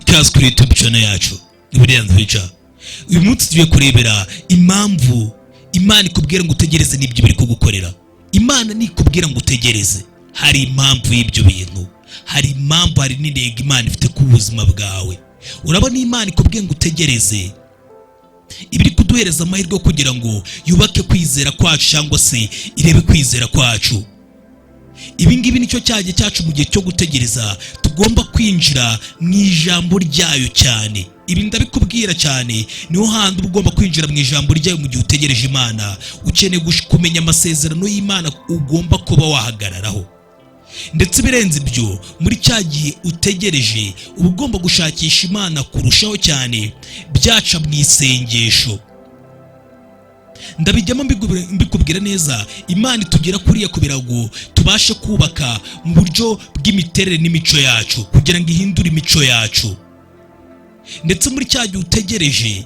ikaze kuri YouTube channel yacu Buriyanze Future. Uyu munsi tugiye kurebera impamvu Imana ikubwira ngo utegereze n'ibyo biri kugukorera. Imana nikubwira ngo utegereze, hari impamvu y'ibyo bintu, hari impamvu, hari n'intego Imana ifite ku buzima bwawe. Urabona Imana ikubwira ngo utegereze, ibiri kuduhereza amahirwe kugira ngo yubake kwizera kwacu cyangwa se irebe kwizera kwacu. Ibi ngibi nicyo cyaje cyacu mu gihe cyo gutegereza, tugomba kwinjira mu ijambo ryayo cyane. Ibi ndabikubwira cyane, niho handi ugomba kwinjira mu ijambo ryayo mu gihe utegereje Imana. Ukeneye kumenya amasezerano y'Imana ugomba kuba wahagararaho. Ndetse birenze ibyo, muri cya gihe utegereje uba ugomba gushakisha Imana kurushaho cyane, byaca mu isengesho. Ndabijyamo mbikubwira neza, Imana itugera kuriya kugira ngo tubashe kubaka mu buryo bw'imiterere n'imico yacu, kugira ngo ihindure imico yacu. Ndetse muri cya gihe utegereje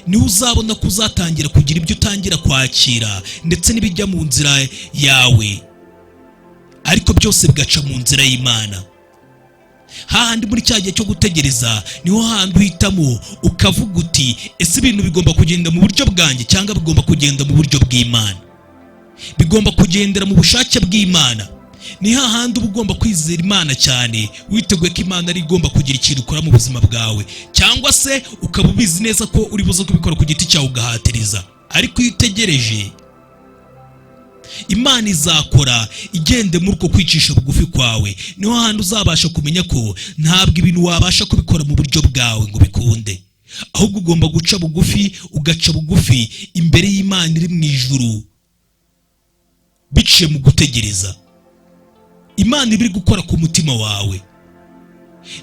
niho uzabona ko uzatangira kugira ibyo utangira kwakira, ndetse n'ibijya mu nzira yawe, ariko byose bigaca mu nzira y'Imana. Hahandi muri cya gihe cyo gutegereza niho handi uhitamo ukavuga uti, ese ibintu bigomba kugenda mu buryo bwanjye cyangwa bigomba kugenda mu buryo bw'Imana? Bigomba kugendera mu bushake bw'Imana. Ni hahandi uba ugomba kwizera Imana cyane, witeguye ko Imana ari igomba kugira ikintu ikora mu buzima bwawe, cyangwa se ukaba ubizi neza ko uri buze kubikora ku giti cyawe ugahatiriza. Ariko iyo utegereje, Imana izakora igende muri uko kwicisha bugufi kwawe. Niho handi uzabasha kumenya ko ntabwo ibintu wabasha kubikora mu buryo bwawe ngo bikunde, ahubwo ugomba guca bugufi, ugaca bugufi imbere y'Imana iri mu ijuru, biciye mu gutegereza. Imana ibiri gukora ku mutima wawe,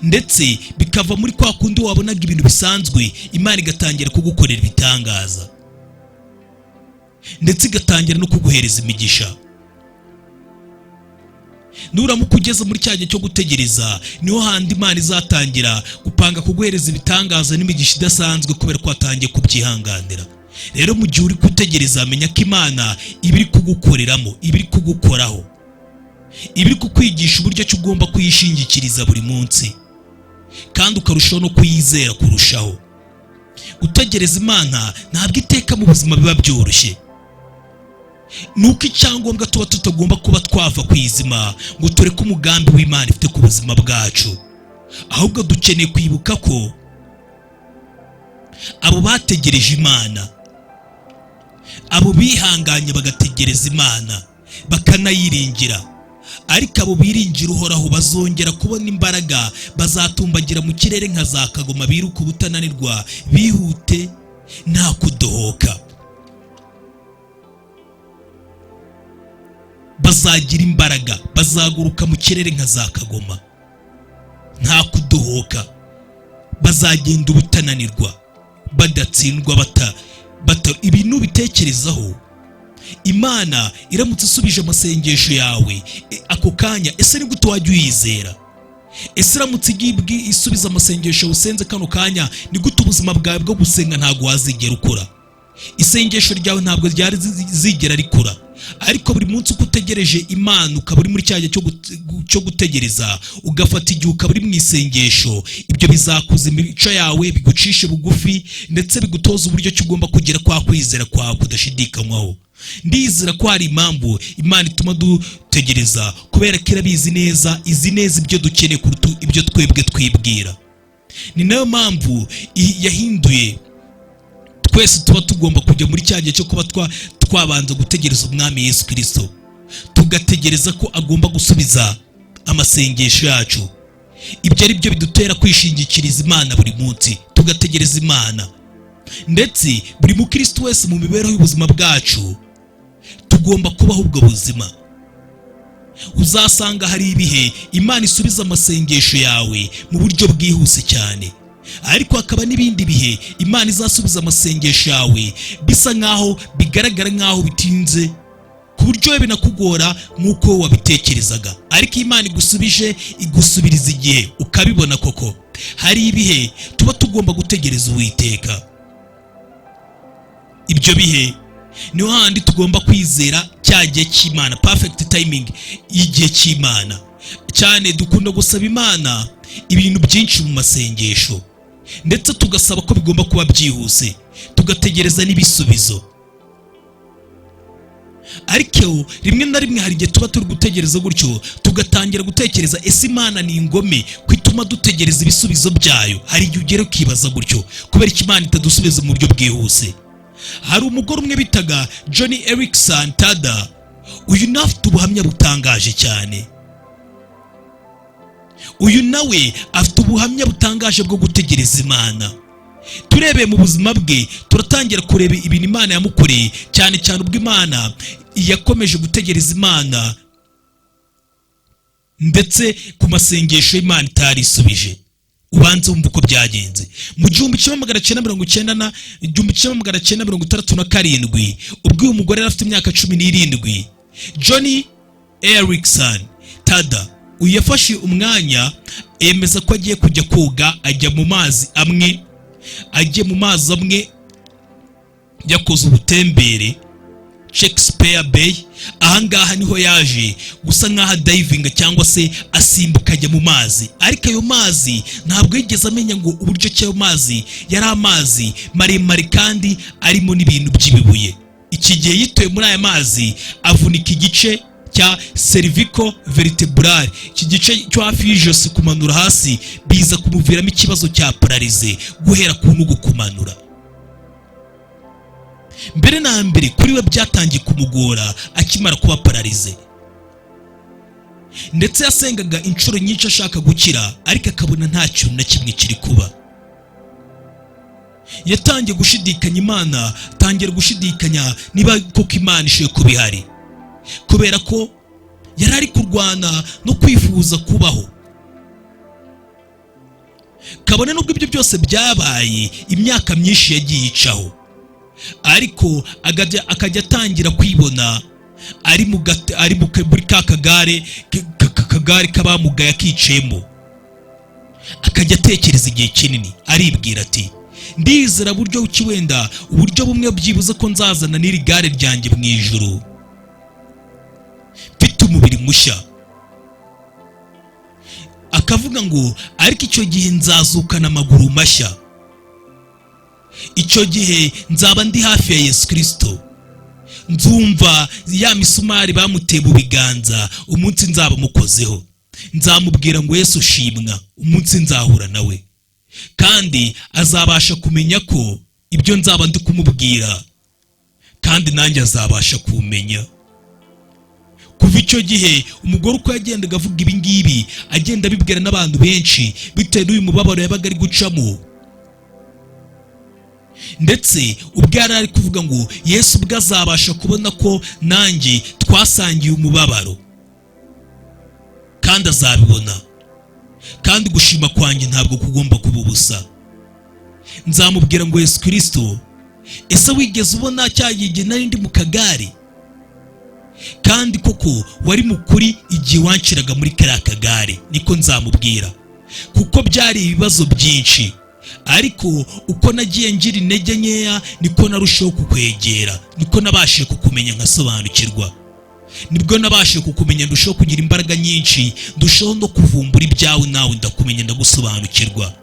ndetse bikava muri kwa kundi wabonaga ibintu bisanzwe, Imana igatangira kugukorera ibitangaza, ndetse igatangira no kuguhereza imigisha. Nuramuka ugeze muri cya gihe cyo gutegereza, niho handi Imana izatangira gupanga kuguhereza ibitangaza n'imigisha idasanzwe, kubera ko watangiye kubyihanganira. Rero mu gihe uri gutegereza, menya ko Imana ibiri kugukoreramo, ibiri kugukoraho, ibiri kukwigisha uburyo ki ugomba kuyishingikiriza buri munsi, kandi ukarushaho no kuyizera kurushaho. Gutegereza Imana ntabwo iteka mu buzima biba byoroshye. Nuko icyangombwa tuba tutagomba kuba twava ku izima ngo tureke umugambi w'Imana ifite ku buzima bwacu, ahubwo dukeneye kwibuka ko abo bategereje Imana, abo bihanganye bagategereza Imana bakanayiringira, ariko abo biringira uhoraho bazongera kubona imbaraga, bazatumbagira mu kirere nka za kagoma, biruka ubutananirwa, bihute nta kudohoka. Bazagira imbaraga, bazaguruka mu kirere nka za kagoma, nta kudohoka. Bazagenda ubutananirwa, badatsindwa, ibintu bitekerezaho. Imana iramutse isubije amasengesho yawe ako kanya, ese ni gute wajya uyizera? Ese iramutse isubiza amasengesho usenze kano kanya, ni gute ubuzima bwawe bwo gusenga ntabwo wazigera ukora? Isengesho ryawe ntabwo ryari zigera rikora. Ariko buri munsi uko utegereje Imana, ukaba uri muri cyaje cyo gutegereza, ugafata igihe ukaba uri mu isengesho, ibyo bizakuza imico yawe, bigucishe bugufi, ndetse bigutoza uburyo ki ugomba kugira kwa kwizera kwawe kudashidikanywaho. Ndizera ko hari impamvu Imana ituma dutegereza, kubera ko irabizi neza, izi neza ibyo dukeneye kuruta ibyo twebwe twibwira. Ni nayo mpamvu yahinduye twese tuba tugomba kujya muri cya gihe cyo kuba twabanza gutegereza Umwami Yesu Kristo, tugategereza ko agomba gusubiza amasengesho yacu. Ibyo ari byo bidutera kwishingikiriza Imana buri munsi, tugategereza Imana. Ndetse buri mukristo wese mu mibereho y'ubuzima bwacu tugomba kubaho ubwo buzima. Uzasanga hari ibihe Imana isubiza amasengesho yawe mu buryo bwihuse cyane, ariko hakaba n'ibindi bihe Imana izasubiza amasengesho yawe bisa nkaho bigaragara nkaho bitinze, ku buryo binakugora nk'uko wabitekerezaga. Ariko Imana igusubije, igusubiriza igihe ukabibona koko. Hari ibihe tuba tugomba gutegereza Uwiteka. Ibyo bihe niho handi tugomba kwizera cya gihe cy'Imana, perfect timing y'igihe cy'Imana. cyane dukunda gusaba Imana ibintu byinshi mu masengesho, ndetse tugasaba ko bigomba kuba byihuse, tugategereza n'ibisubizo. Ariko rimwe na rimwe hari igihe tuba turi gutegereza gutyo, tugatangira gutekereza ese Imana ni ingome kwituma dutegereza ibisubizo byayo. Hari igihe ugera ukibaza gutyo, kubera ko Imana itadusubiza mu buryo bwihuse. Hari umugore umwe bitaga Joni Eareckson Tada. Uyu nawe afite ubuhamya butangaje cyane. Uyu nawe afite ubuhamya butangaje bwo gutegereza Imana. Turebeye mu buzima bwe, turatangira kureba ibintu Imana yamukoreye, cyane cyane ubwo Imana yakomeje gutegereza Imana, ndetse ku masengesho Imana itarisubije. Ubanze wumva uko byagenze. Mu 1967 ubwo uyu mugore yari afite imyaka 17, Joni Eareckson Tada uyu yafashe umwanya yemeza ko agiye kujya koga, ajya mu mazi amwe, yakoze ubutembere Shakespeare Bay. Ahangaha niho yaje gusa nkaho divinga cyangwa se asimbuka ajya mu mazi, ariko ayo mazi ntabwo yigeze amenya ngo uburyo cyayo mazi yari amazi maremare kandi arimo n'ibintu by'ibibuye. Iki gihe yitoye muri aya mazi avunika igice cya cervical vertebral, iki gice cyo hafi y'ijosi kumanura hasi, biza kumuviramo ikibazo cya paralize guhera ku ntugu kumanura. Mbere na mbere kuri we byatangiye kumugora akimara kuba paralize, ndetse yasengaga inshuro nyinshi ashaka gukira, ariko akabona nta kintu na kimwe kiri kuba. Yatangiye gushidikanya Imana, tangira gushidikanya niba koko Imana ishoboye kubihari, kubera ko yari ari kurwana no kwifuza kubaho. Kabone nubwo ibyo byose byabaye, imyaka myinshi yagiye icaho, ariko akajya atangira kwibona ari muri kagare k'abamugaye akicemo. Akajya atekereza igihe kinini, aribwira ati ndizera buryo ki wenda uburyo bumwe byibuze ko nzazana n'iri gare ryanjye mu ijuru mfite umubiri mushya. Akavuga ngo ariko icyo gihe nzazukana amaguru mashya, icyo gihe nzaba ndi hafi ya Yesu Kristo, nzumva ya misumari bamuteye mu biganza umunsi nzaba mukozeho, nzamubwira ngo Yesu shimwa, umunsi nzahura nawe, kandi azabasha kumenya ko ibyo nzaba ndi kumubwira kandi nanjye azabasha kumenya. Kuva icyo gihe umugore uko yagendaga avuga ibi ngibi, agenda abibwira n'abantu benshi bitewe n'uyu mubabaro yabaga ari gucamo, ndetse ubwo yari ari kuvuga ngo Yesu ubwo azabasha kubona ko nanjye twasangiye umubabaro, kandi azabibona, kandi gushima kwanjye ntabwo kugomba kuba ubusa. Nzamubwira ngo Yesu Kristo, ese wigeze ubona cyagiye nari ndi mu kagare? Kandi koko wari mukuri igihe wanciraga muri kariya kagare. Niko nzamubwira, kuko byari ibibazo byinshi, ariko uko nagiye ngira intege nkeya niko narushaho kukwegera, niko nabashije kukumenya nkasobanukirwa, nibwo nabashije kukumenya ndushaho kugira imbaraga nyinshi, ndushaho no kuvumbura ibyawe, nawe ndakumenya ndagusobanukirwa.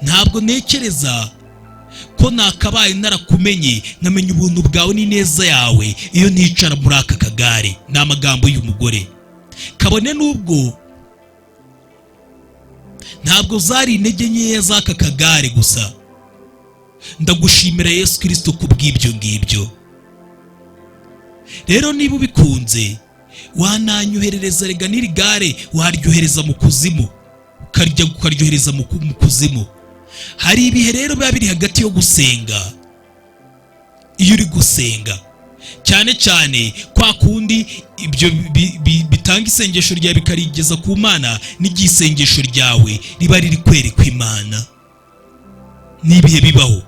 Ntabwo ntekereza ko nakabaye narakumenye nkamenya ubuntu bwawe n'ineza yawe iyo nicara muri aka kagare. Ni amagambo y'umugore. Kabone n'ubwo ntabwo zari intege nkeya z'aka kagare gusa, ndagushimira Yesu Kristo kubw'ibyo ngibyo. Rero niba ubikunze, wananyoherereza rega n'iri gare, waryohereza mu kuzimu, ukaryohereza mu kuzimu. Hari ibihe rero biba biri hagati yo gusenga. Iyo uri gusenga cyane cyane kwa kundi ibyo bitanga isengesho ryawe bikarigeza ku Mana, n'igihe isengesho ryawe riba riri kwerekwa Imana, n'ibihe bibaho.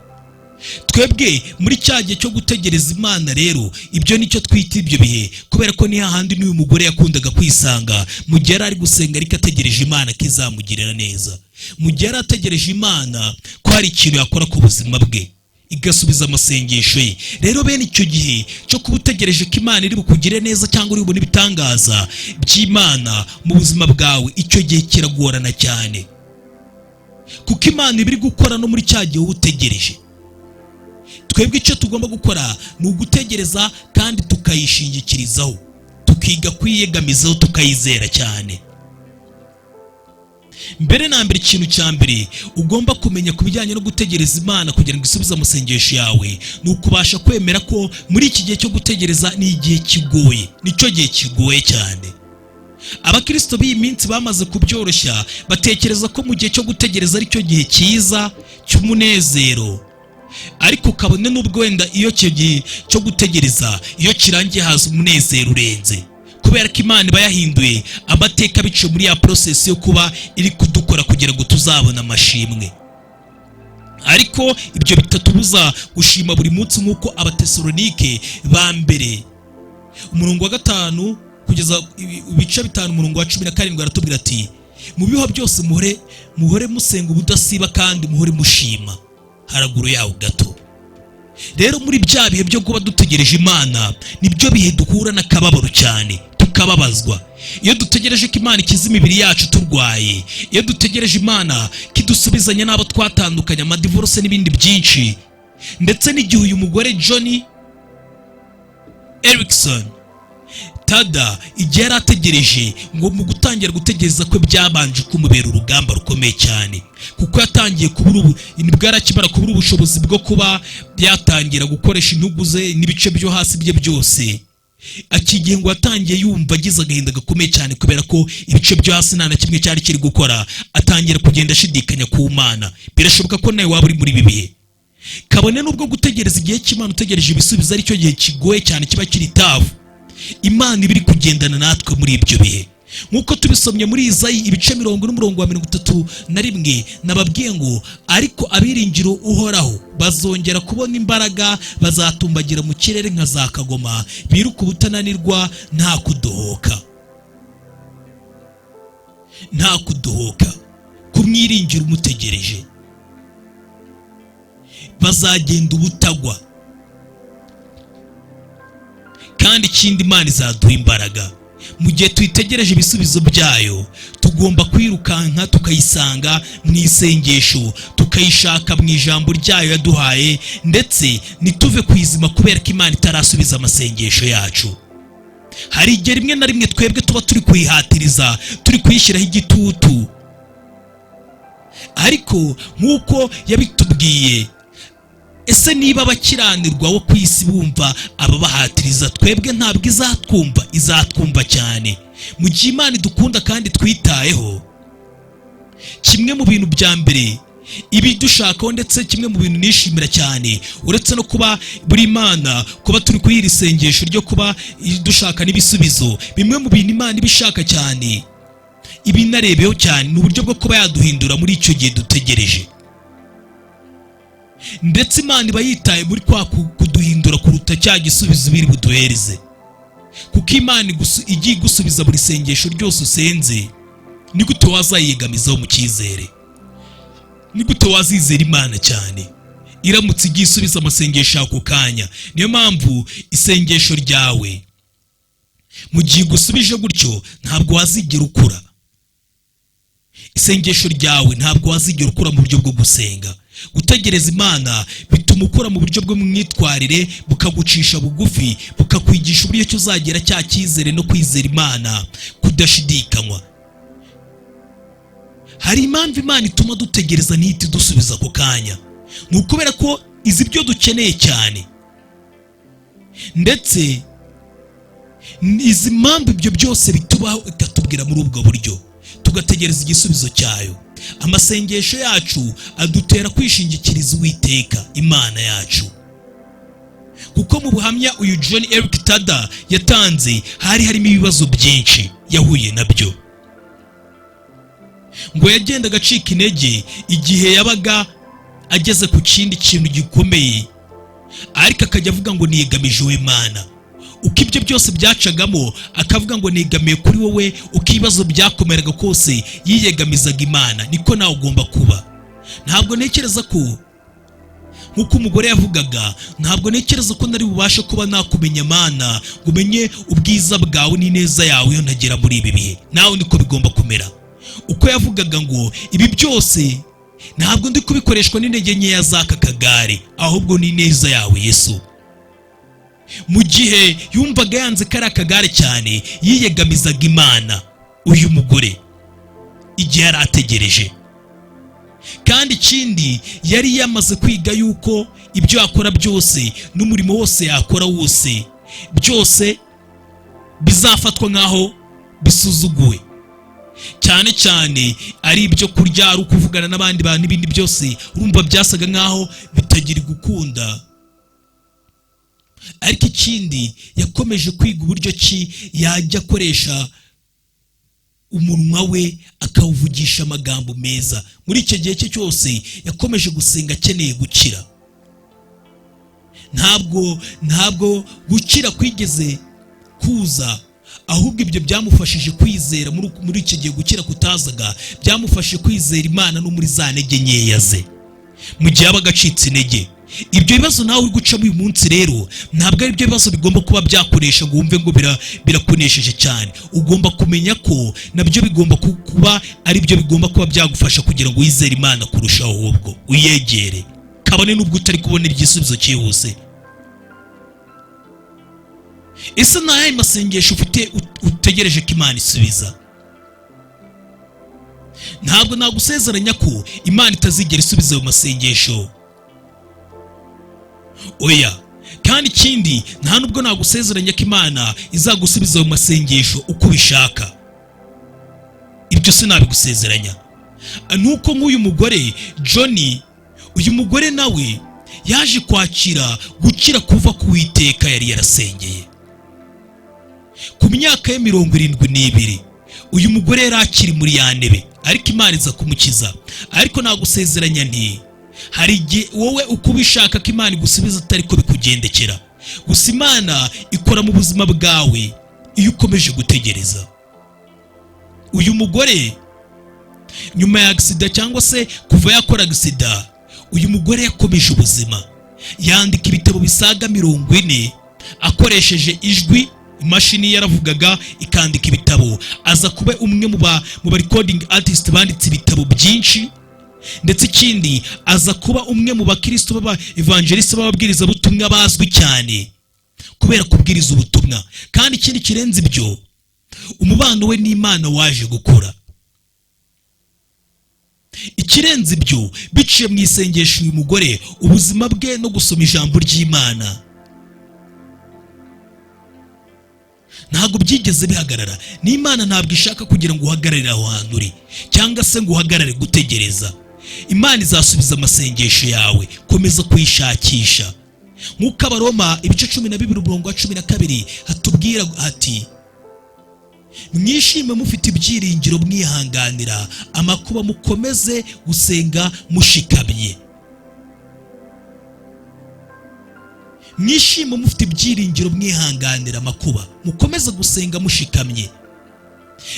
Twebwe muri cya gihe cyo gutegereza Imana rero, ibyo nicyo twita ibyo bihe, kubera ko ni hahandi n'uyu mugore yakundaga kwisanga mu gihe ari gusenga ariko ategereje Imana ko izamugirira neza, mu gihe ategereje Imana ko hari ikintu yakora ku buzima bwe. igasubiza amasengesho ye. Rero bene icyo gihe cyo kuba utegereje ko Imana iri bukugire neza cyangwa uri bubone ibitangaza by'Imana mu buzima bwawe, icyo gihe kiragorana cyane, kuko Imana iba iri gukora no muri cya gihe utegereje. Twebwe icyo tugomba gukora ni ugutegereza kandi tukayishingikirizaho, tukiga kwiyegamizaho, tukayizera cyane. Mbere na mbere, ikintu cya mbere ugomba kumenya ku bijyanye no gutegereza Imana kugira ngo isubize amasengesho yawe ni ukubasha kwemera ko muri iki gihe cyo gutegereza ni igihe kigoye, nicyo gihe kigoye cyane. Abakristo b'iyi minsi bamaze kubyoroshya, batekereza ko mu gihe cyo gutegereza ari cyo gihe cyiza cy'umunezero, ariko kabone n'ubwo wenda iyo cyo gihe cyo gutegereza iyo kirangiye haza umunezero urenze, kubera ko Imana iba yahinduye amateka biciye muri ya process yo kuba iri kudukora kugira ngo tuzabone amashimwe. Ariko ibyo bitatubuza gushima buri munsi, nk'uko Abatesalonike ba mbere 5 kugeza ibice 5 umurongo wa 17 aratubwira ati, mu biho byose muhore musenga ubudasiba kandi muhore mushima. Haraguru yawo gato. Rero muri bya bihe byo kuba dutegereje Imana nibyo bihe duhura n'akababaro cyane, tukababazwa. Iyo dutegereje ko Imana ikiza imibiri yacu turwaye, iyo dutegereje Imana kidusubizanya n'abo twatandukanye, amadivorce n'ibindi byinshi, ndetse n'igihe uyu mugore Johnny Erickson Tada igihe yari ategereje, ngo mu gutangira gutegereza kwe byabanje kumubera urugamba rukomeye cyane, kuko yatangiye kubura nibwo yarakibara kubura ubushobozi bwo kuba byatangira gukoresha intugu ze n'ibice byo hasi bye byose. Akigihe ngo atangiye yumva agize agahinda gakomeye cyane, kubera ko ibice byo hasi nta na kimwe cyari kiri gukora, atangira kugenda ashidikanya ku Mana. Birashoboka ko nawe waba uri muri ibi bihe, kabone n'ubwo gutegereza igihe cy'Imana utegereje ibisubizo ari cyo gihe kigoye cyane, kiba kiri tafu. Imana ibiri kugendana natwe muri ibyo bihe, nk'uko tubisomye muri Izayi ibice 40 n'umurongo wa 31, nababwiye ngo ariko abiringiro uhoraho bazongera kubona imbaraga, bazatumbagira mu kirere nka za kagoma, biruka ubutananirwa nta kudohoka. Kumwiringira umutegereje, bazagenda ubutagwa, kandi ikindi Imana izaduha imbaraga. Mu gihe tuyitegereje ibisubizo byayo, tugomba kwirukanka tukayisanga mu isengesho, tukayishaka mu ijambo ryayo yaduhaye, ndetse nituve kwizima kubera ko Imana itarasubiza amasengesho yacu. Hari igihe rimwe na rimwe twebwe tuba turi kuyihatiriza, turi kuyishyiraho igitutu, ariko nk'uko yabitubwiye, ese niba abakiranirwa wo ku isi bumva ababahatiriza, twebwe ntabwo izatwumva cyane. Mu gihe Imana idukunda kandi twitayeho, kimwe mu bintu bya mbere ibi dushakaho, ndetse kimwe mu bintu nishimira cyane, uretse no kuba buri Imana kuba turi kuyira isengesho ryo kuba dushaka n'ibisubizo, bimwe mu bintu Imana ibishaka cyane, ibi narebeho cyane, ni uburyo bwo kuba yaduhindura muri icyo gihe dutegereje. Ndetse Imana iba yitaye muri kwa kuduhindura kuruta cya gisubizo biri buduhereze, kuko Imana igiye gusubiza buri sengesho ryose usenze, ni gute wazayegamizaho mu cyizere? Ni gute wazizera Imana cyane iramutse igiye isubiza amasengesho ako kanya? Niyo mpamvu isengesho ryawe mu gihe gusubije gutyo ntabwo wazigera ukura. Isengesho ryawe ntabwo wazigera ukura mu buryo bwo gusenga. Gutegereza Imana bituma ukura mu buryo bwo mwitwarire, bukagucisha bugufi, bukakwigisha uburyo cyo uzagera cya cyizere no kwizera Imana kudashidikanywa. Hari impamvu Imana ituma dutegereza ntihite dusubiza ako kanya, ni ukubera ko izi byo dukeneye cyane, ndetse izi mpamvu ibyo byose bitubaho ikatubwira muri ubwo buryo, tugategereza igisubizo cyayo. Amasengesho yacu adutera kwishingikiriza Uwiteka Imana yacu, kuko mu buhamya uyu John Eric Tada yatanze hari harimo ibibazo byinshi yahuye nabyo, ngo yagendaga acika intege igihe yabaga ageze ku kindi kintu gikomeye, ariko akajya avuga ngo niyegamije Imana. Uko ibyo byose byacagamo akavuga ngo negamiye kuri wowe, uko ibibazo byakomeraga kose yiyegamizaga Imana. Niko nawe ugomba kuba. Ntabwo ntekereza ko nk'uko umugore yavugaga, ntabwo ntekereza ko nari bubashe kuba nakumenya Mana ngo umenye ubwiza bwawe n'ineza yawe iyo ntagera muri ibi bihe. Nawe niko bigomba kumera. Uko yavugaga ngo ibi byose ntabwo ndi kubikoreshwa n'intege nkeya z'aka kagare, ahubwo n'ineza yawe Yesu. Mu gihe yumvaga yanze kari akagare cyane, yiyegamizaga Imana. Uyu mugore igihe yari ategereje, kandi ikindi yari yamaze kwiga yuko ibyo yakora byose n'umurimo wose yakora wose byose bizafatwa nk'aho bisuzuguwe, cyane cyane ari ibyo kurya, ari ukuvugana n'abandi bantu, n'ibindi byose urumva byasaga nk'aho bitagira gukunda. Ariko ikindi yakomeje kwiga uburyo ki yajya akoresha umunwa we akawuvugisha amagambo meza. Muri icyo gihe cye cyose yakomeje gusenga akeneye gukira. Ntabwo gukira kwigeze kuza, ahubwo ibyo byamufashije kwizera. Muri icyo gihe gukira kutazaga, byamufashije kwizera Imana no muri za ntege nkeya ze, mu gihe aba agacitse intege. Ibyo bibazo nawe uri gucamo uyu munsi rero ntabwo ari byo bibazo bigomba kuba byakoresha ngo wumve ngo birakunesheje cyane. Ugomba kumenya ko nabyo bigomba kuba ari byo bigomba kuba byagufasha kugira ngo wizere Imana kurushaho, ahubwo uyegere, kabone n'ubwo utari kubona igisubizo cyihuse. Ese ni ayahe masengesho ufite utegereje ko Imana isubiza? Ntabwo nagusezeranya ko Imana itazigera isubiza ayo masengesho, oya. Kandi ikindi, nta nubwo nagusezeranya ko Imana izagusubiza ayo masengesho uko ubishaka. Ibyo sinabigusezeranya. Nuko nk'uyu mugore Johnny, uyu mugore nawe yaje kwakira gukira kuva ku Uwiteka yari yarasengeye. Ku myaka ye 72 uyu mugore yari akiri muri ya ntebe, ariko Imana iza kumukiza. Ariko nagusezeranya nti hari igihe wowe uko ubishaka ko Imana igusubiza atari ko bikugendekera. Gusa Imana ikora mu buzima bwawe iyo ukomeje gutegereza. Uyu mugore nyuma ya agisida, cyangwa se kuva yakora agisida, uyu mugore yakomeje ubuzima. Yandika ibitabo bisaga 40 akoresheje ijwi. Imashini yaravugaga ikandika ibitabo. Aza kuba umwe mu ba recording artist banditse ibitabo byinshi. Ndetse ikindi, aza kuba umwe mu bakristo baba evangelist b'ababwiriza butumwa bazwi cyane kubera kubwiriza ubutumwa. Kandi ikindi kirenze ibyo, umubano we n'Imana waje gukura. Ikirenze ibyo, biciye mu isengesho uyu mugore, ubuzima bwe no gusoma ijambo ry'Imana ntabwo byigeze bihagarara. N'Imana ntabwo ishaka kugira ngo uhagararire aho hantu uri, cyangwa se ngo uhagarare gutegereza. Imana izasubiza amasengesho yawe, komeza kuyishakisha. Nk'uko Abaroma ibice 12:12 hatubwira hati, mwishime mufite ibyiringiro, mwihanganira amakuba, mukomeze gusenga mushikamye. Mwishime mufite ibyiringiro, mwihanganira amakuba, mukomeze gusenga mushikamye.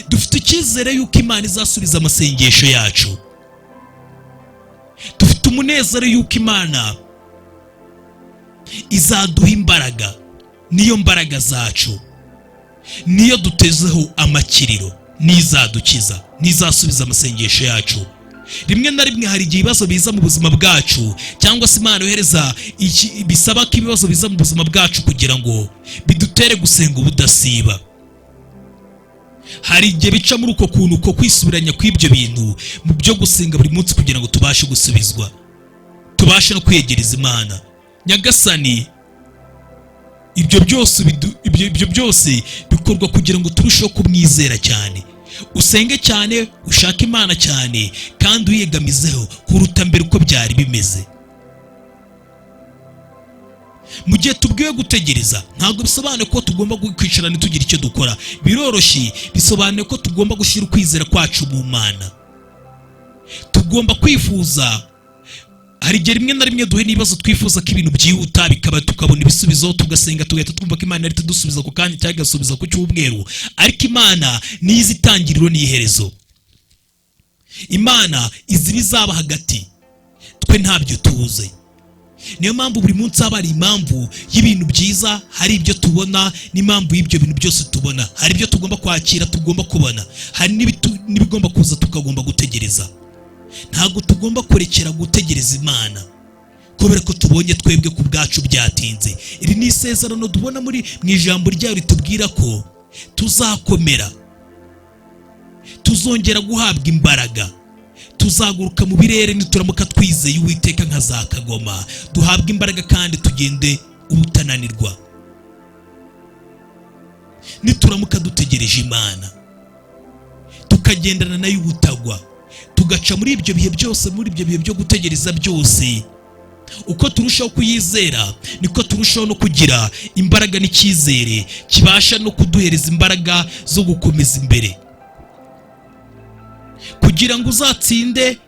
Dufite icyizere yuko Imana izasubiza amasengesho yacu. Dufite umunezero yuko Imana izaduha imbaraga. Niyo mbaraga zacu, niyo dutezeho amakiriro, nizadukiza, nizasubiza amasengesho yacu. Rimwe na rimwe hari igihe ibibazo biza mu buzima bwacu, cyangwa se Imana yohereza bisaba ko ibibazo biza mu buzima bwacu kugira ngo bidutere gusenga ubudasiba. Hari igihe bica muri uko kuntu ko kwisubiranya kw'ibyo bintu mu byo gusenga buri munsi kugira ngo tubashe gusubizwa, tubashe no kwegereza Imana. Nyagasani, ibyo byose bikorwa kugira ngo turusheho kumwizera cyane. Usenge cyane, ushake Imana cyane, kandi uyegamizeho kuruta mbere uko byari bimeze. Mu gihe tubwiwe gutegereza, ntabwo bisobanuye ko tugomba kwicarana tugira icyo dukora. Biroroshye, bisobanuye ko tugomba gushyira ukwizera kwacu mu Mana. Tugomba kwifuza. Hari igihe rimwe na rimwe duhe n'ibibazo twifuza ko ibintu byihuta, bikaba tukabona ibisubizo, tugasenga tugahita twumva ko Imana ari tudusubiza ku kandi cyangwa igasubiza ku cyumweru. Ariko Imana ni izi itangiriro n'iherezo. Imana izi bizaba hagati, twe ntabyo tuzi. niyo mpamvu buri munsi haba hari impamvu y'ibintu byiza, hari ibyo tubona n'impamvu y'ibyo bintu byose tubona. Hari ibyo tugomba kwakira, tugomba kubona, hari n'ibigomba kuza tukagomba gutegereza. Ntabwo tugomba kurekera gutegereza Imana kubera ko tubonye twebwe ku bwacu byatinze. Iri ni isezerano tubona mu ijambo ryayo ritubwira ko tuzakomera, tuzongera guhabwa imbaraga, tuzaguruka mu birere nituramuka twizeye Uwiteka nka za kagoma. Duhabwe imbaraga kandi tugende ubutananirwa nituramuka dutegereje Imana, tukagendana nayo ubutagwa, tugaca muri ibyo bihe byose, muri ibyo bihe byo gutegereza byose. Uko turushaho kuyizera niko turushaho no kugira imbaraga n'icyizere kibasha no kuduhereza imbaraga zo gukomeza imbere. Kugira ngo uzatsinde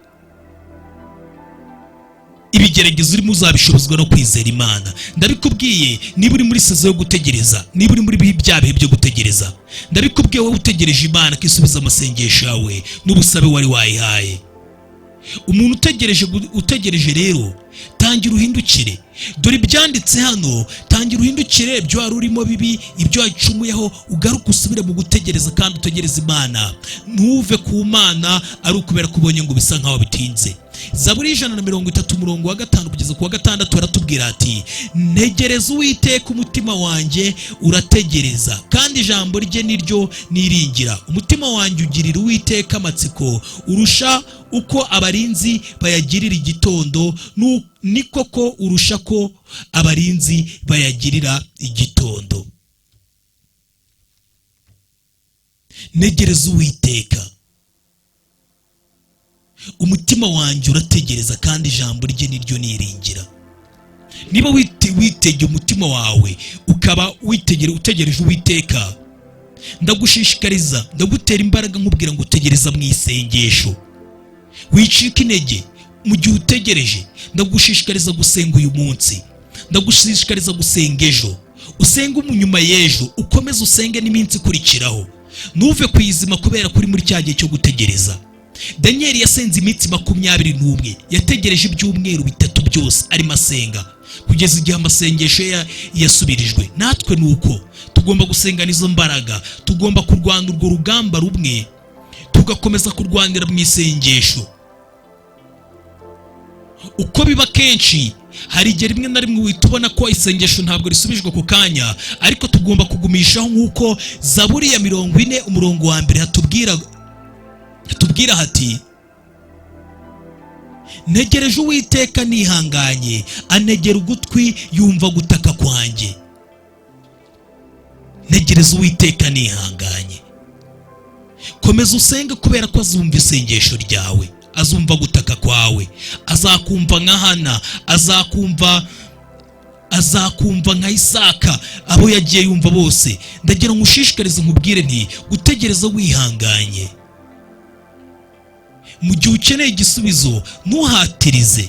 ibigeragezo urimo, uzabishobozwa no kwizera Imana. Ndabikubwiye, niba uri muri sezo yo gutegereza, niba uri muri bya bihe byo gutegereza, ndabikubwiye wowe utegereje Imana ko isubiza amasengesho yawe n'ubusabe wari wayihaye. Umuntu utegereje rero, tangira uhindukire. Dore ibyanditse hano, tangira uhindukire ibyo wari urimo bibi, ibyo wacumuyeho, ugaruke usubire mu gutegereza kandi utegereze Imana. Ntuve ku Mana ari ukubera ko ubonye ngo bisa nkaho bitinze. Zaburi 130 umurongo wa 5 kugeza ku wa 6 baratubwira ati, ntegereza Uwiteka umutima wanjye urategereza, kandi ijambo rye niryo niringira. Umutima wanjye ugirira Uwiteka amatsiko urusha uko abarinzi bayagirira igitondo, ni koko urusha ko abarinzi bayagirira igitondo. Ntegereza Uwiteka, umutima wanjye urategereza kandi ijambo rye niryo niringira. Niba witegeye umutima wawe ukaba utegereje Uwiteka, ndagushishikariza, ndagutera imbaraga nkubwira ngo utegereza mu isengesho. Wicika intege mu gihe utegereje. Ndagushishikariza gusenga uyu munsi, ndagushishikariza gusenga ejo, usenge nyuma y'ejo, ukomeze usenge n'iminsi ikurikiraho. Ntuve kwizima kubera kuri muri cya gihe cyo gutegereza. Daniel yasenze iminsi 21, yategereje ibyumweru 3 byose arimo asenga kugeza igihe amasengesho yasubirijwe. Natwe nuko tugomba gusengana izo mbaraga, tugomba kurwana urwo rugamba rumwe, tugakomeza kurwanira mu isengesho. Uko biba kenshi, hari igihe rimwe na rimwe uhita ubona ko isengesho ntabwo risubijwe ku kanya, ariko tugomba kugumishaho nk'uko Zaburi ya 40 umurongo wa 1 hatubwira hati, ntegereje Uwiteka nihanganye, anegera ugutwi yumva gutaka kwanjye. Ntegereza Uwiteka nihanganye, komeza usenge kubera ko azumva isengesho ryawe, azumva gutaka kwawe, azakumva nka Hana, azakumva nka Isaka, abo yagiye yumva bose. Ndagira ngo ushishikarize nkubwire nti, gutegereza wihanganye. Mu gihe ukeneye igisubizo, ntuhatirize,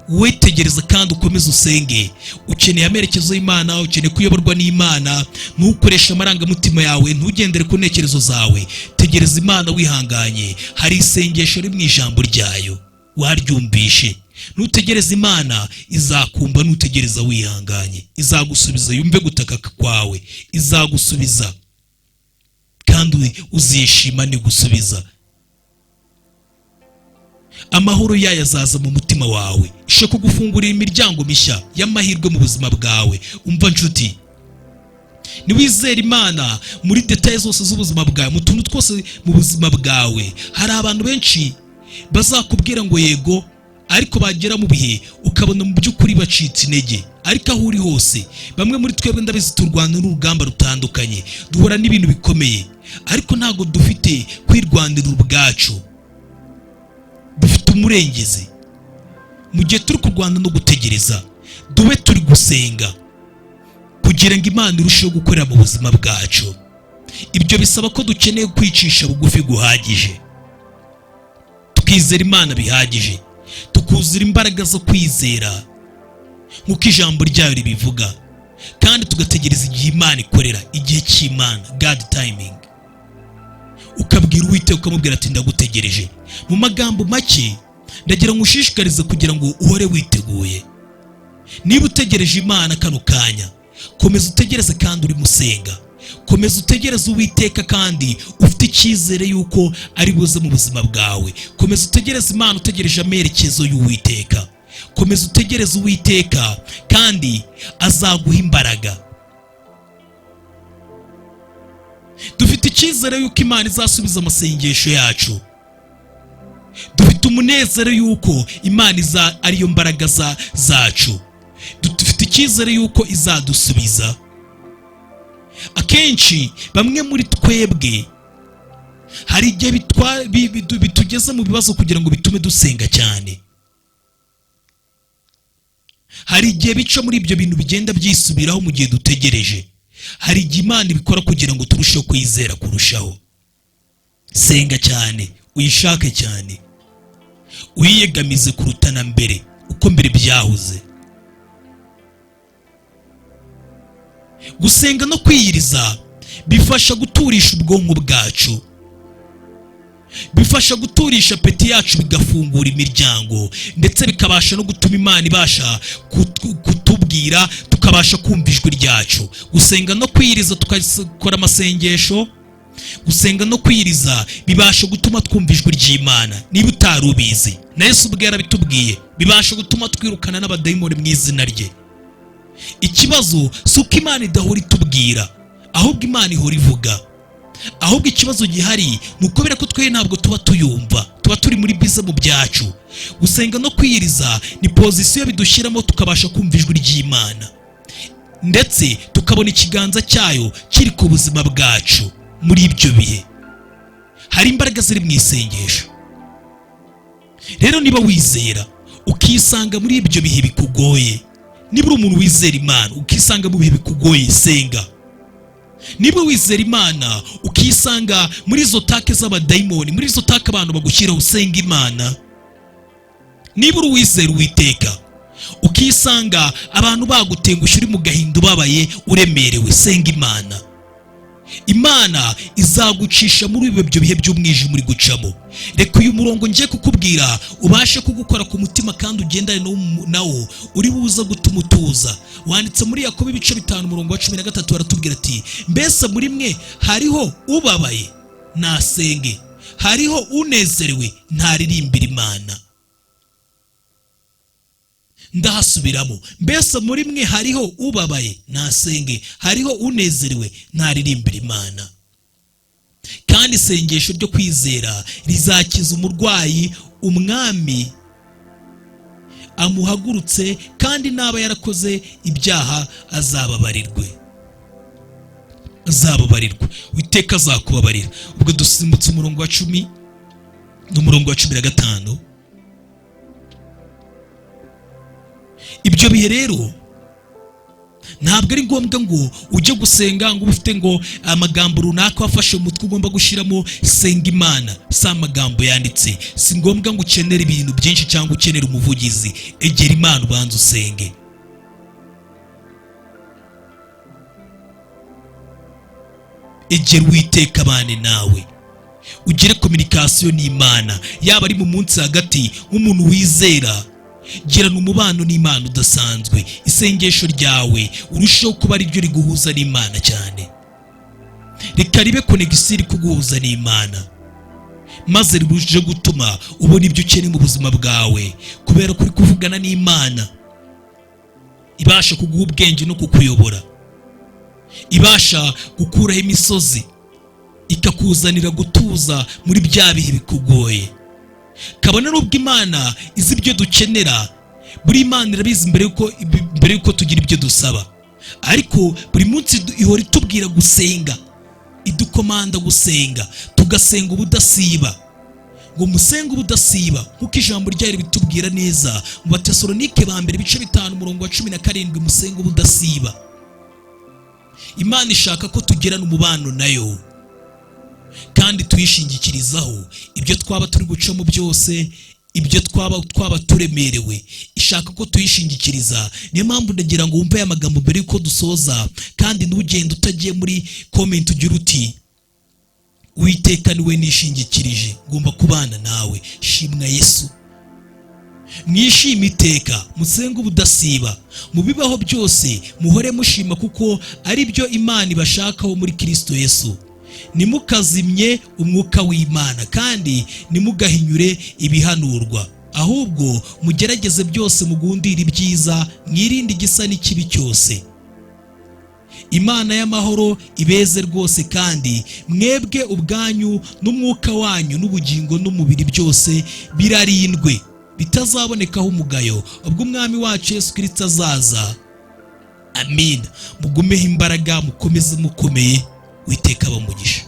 wetegereza kandi ukomeze usenge. Ukeneye amerekezo y'Imana, ukeneye kuyoborwa n'Imana, ntukoreshe amarangamutima yawe, ntugendere ku ntekerezo zawe. Tegereza Imana wihanganye. Hari isengesho riri mu ijambo ryayo, waryumvishe. Nutegereza Imana izakumva, nutegereza wihanganye izagusubiza, yumve gutaka kwawe, izagusubiza kandi uzishima ni gusubiza. Amahoro yayo azaza mu mutima wawe, ishe kugufungurira imiryango mishya y'amahirwe mu buzima bwawe. Umva nshuti, niwizera Imana muri details zose z'ubuzima bwawe, mu tuntu twose mu buzima bwawe. Hari abantu benshi bazakubwira ngo yego, ariko bagera mu bihe ukabona mu by'ukuri bacitse intege. Ariko aho uri hose, bamwe muri twebwe ndabizi turwana n'urugamba rutandukanye, duhura n'ibintu bikomeye, ariko ntago dufite kwirwanira ubwacu, dufite umurengezi. Mu gihe turi kurwana no gutegereza, dube turi gusenga kugira ngo Imana irusheho gukorera mu buzima bwacu. Ibyo bisaba ko dukeneye kwicisha bugufi guhagije, tukizera Imana bihagije, tukuzura imbaraga zo kwizera nk'uko ijambo ryayo ribivuga, kandi tugategereza igihe Imana ikorera, igihe cy'Imana, God timing. Ukabwira Uwiteka, ukamubwira ati ndagutegereje. Mu magambo make, ndagira ngo ushishikarize kugira ngo uhore witeguye. niba utegereje Imana kano kanya, komeza utegereze kandi uri musenga. Komeza utegereze Uwiteka kandi ufite icyizere yuko ari buze mu buzima bwawe. Komeza utegereze Imana utegereje amerekezo y'Uwiteka. Komeza utegereze Uwiteka kandi azaguha imbaraga. Dufite icyizere yuko Imana izasubiza amasengesho yacu. Dufite umunezero yuko Imana ariyo mbaraga zacu. Dufite icyizere yuko izadusubiza. Akenshi bamwe muri twebwe hari igihe bitugeza mu bibazo kugira ngo bitume dusenga cyane. Hari igihe bica muri ibyo bintu bigenda byisubiraho mu gihe dutegereje. Hari igihe Imana ibikora kugira ngo turusheho kwizera kurushaho. Senga cyane, uyishake cyane, uyiyegamize kuruta na mbere uko mbere byahoze. Gusenga no kwiyiriza bifasha guturisha ubwonko bwacu, bifasha guturisha apeti yacu, bigafungura imiryango, ndetse bikabasha no gutuma Imana ibasha kutubwira, tukabasha kumva ijwi ryacu. Gusenga no kwiyiriza tukakora amasengesho, gusenga no kwiyiriza bibasha gutuma twumva ijwi ry'Imana. Niba utari ubizi, na Yesu ubwe yarabitubwiye, bibasha gutuma twirukana n'abadayimoni mu izina rye. Ikibazo si uko Imana idahora itubwira, ahubwo Imana ihora ivuga. Ahubwo ikibazo gihari ni ukubera ko twe ntabwo tuba tuyumva, tuba turi muri bize mu byacu. Gusenga no kwiyiriza ni pozisiyo bidushyiramo tukabasha kumva ijwi ry'Imana, ndetse tukabona ikiganza cyayo kiri ku buzima bwacu. Muri ibyo bihe hari imbaraga ziri mu isengesho. Rero niba wizera ukisanga muri ibyo bihe bikugoye, niba uri umuntu wizera Imana ukisanga mu bihe bikugoye, senga. Niba wizera Imana ukisanga muri izo take z'abadayimoni, muri izo take abantu bagushyiraho, usenga Imana. Niba uri uwizera Uwiteka ukisanga abantu bagutengushye, uri mu gahinda, ubabaye, uremerewe, senga Imana. Imana izagucisha muri ibyo bihe by'umwijima uri gucamo. Reka uyu murongo ngiye kukubwira ubashe kugukora ku mutima kandi ugendane nawo, uri buza gutuma utuza. Wanditse muri Yakobo ibice 5 umurongo wa 13 baratubwira ati, mbese muri mwe hariho ubabaye nasenge, hariho unezerewe ntaririmbira Imana. Ndahasubiramo, mbese muri mwe hariho ubabaye nasenge, hariho unezerewe ntaririmbira Imana. Kandi isengesho ryo kwizera rizakiza umurwayi umwami amuhagurutse, kandi naba yarakoze ibyaha azababarirwe. Uwiteka azakubabarira. Ubwo dusimbutse umurongo wa 10 n'umurongo wa 15. Ibyo bihe rero ntabwo ari ngombwa ngo ujye gusenga ngo ufite ngo amagambo runaka wafashe mu mutwe ugomba gushyiramo. Senga Imana, si amagambo yanditse. Si ngombwa ngo ukenere ibintu byinshi cyangwa ukenere umuvugizi. Egera Imana ubanza usenge. Egera Uwiteka abane nawe, ugire kominikasiyo n'Imana, yaba ari mu munsi hagati. Nk'umuntu wizera, girana umubano n'Imana udasanzwe. Isengesho ryawe urusheho kuba ari ryo riguhuza n'Imana cyane. Reka ribe konegisiyo iri kuguhuza n'Imana, maze ribuje gutuma ubona ibyo ukeneye mu buzima bwawe, kubera ko uri kuvugana n'Imana. Ibasha kuguha ubwenge no kukuyobora, ibasha gukuraho imisozi, ikakuzanira gutuza muri bya bihe bikugoye. Kabone n'ubwo Imana izi ibyo dukenera, buri Imana irabizi mbere yuko tugira ibyo dusaba, ariko buri munsi ihora itubwira gusenga, idukomanda gusenga, tugasenga ubudasiba. Ngo musenge ubudasiba kuko ijambo ryayo bitubwira neza mu Batesalonike ba mbere ibice 5 umurongo wa 17, musenge ubudasiba. Imana ishaka ko tugirana umubano nayo kandi tuyishingikirizaho. Ibyo twaba turi gucamo byose, ibyo twaba turemerewe, ishaka ko tuyishingikiriza. Niyo mpamvu ndagira ngo wumve aya magambo mbere yuko dusoza, kandi ntugende utagiye muri comment ugira uti, Uwiteka niwe nishingikirije, ngomba kubana nawe. Shimwa Yesu. mwishime iteka, musenge ubudasiba, mu bibaho byose muhore mushima, kuko ari byo Imana ibashakaho muri Kristo Yesu. Nimukazimye umwuka w'Imana, kandi nimugahinyure ibihanurwa, ahubwo mugerageze byose, mugundire ibyiza, mwirinde igisa n'ikibi cyose. Imana y'amahoro ibeze rwose, kandi mwebwe ubwanyu n'umwuka wanyu n'ubugingo n'umubiri byose birarindwe, bitazabonekaho umugayo ubwo Umwami wacu Yesu Kristo azaza. Amin. Mugumeho imbaraga, mukomeze mukomeye, Uwiteka abahe umugisha.